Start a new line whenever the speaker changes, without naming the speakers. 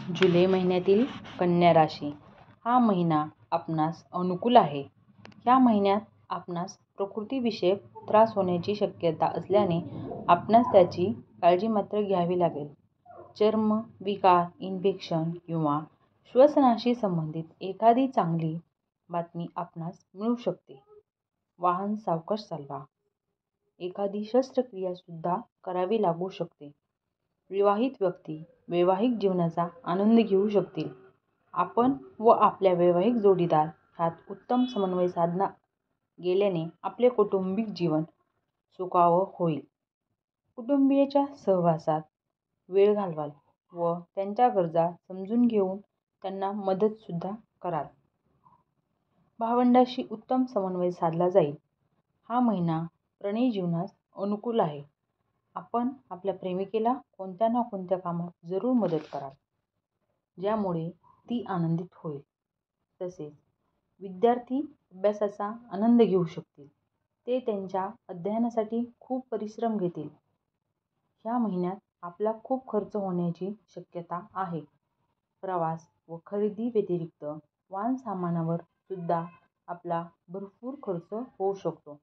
जुलै महिन्यातील कन्या राशी हा महिना आपणास अनुकूल आहे. या महिन्यात आपणास प्रकृतीविषयक त्रास होण्याची शक्यता असल्याने आपणास त्याची काळजी मात्र घ्यावी लागेल. चर्म विकार, इन्फेक्शन किंवा श्वसनाशी संबंधित एखादी चांगली बातमी आपणास मिळू शकते. वाहन सावकाश चालवा. एखादी शस्त्रक्रिया सुद्धा करावी लागू शकते. विवाहित व्यक्ती वैवाहिक जीवनाचा आनंद घेऊ शकतील. आपण व आपल्या वैवाहिक जोडीदार ह्यात उत्तम समन्वय साधला गेल्याने आपले कौटुंबिक जीवन सुखावह होईल. कुटुंबीयांच्या सहवासात वेळ घालवाल व त्यांच्या गरजा समजून घेऊन त्यांना मदत सुद्धा कराल. भावंडांशी उत्तम समन्वय साधला जाईल. हा महिना प्रणय जीवनास अनुकूल आहे. आपण आपल्या प्रेमिकेला कोणत्या ना कोणत्या कामात जरूर मदत कराल, ज्यामुळे ती आनंदित होईल. तसेच विद्यार्थी अभ्यासाचा आनंद घेऊ शकतील. ते त्यांच्या अध्ययनासाठी खूप परिश्रम घेतील. ह्या महिन्यात आपला खूप खर्च होण्याची शक्यता आहे. प्रवास व खरेदी व्यतिरिक्त वाहन सामानावर सुद्धा आपला भरपूर खर्च होऊ शकतो.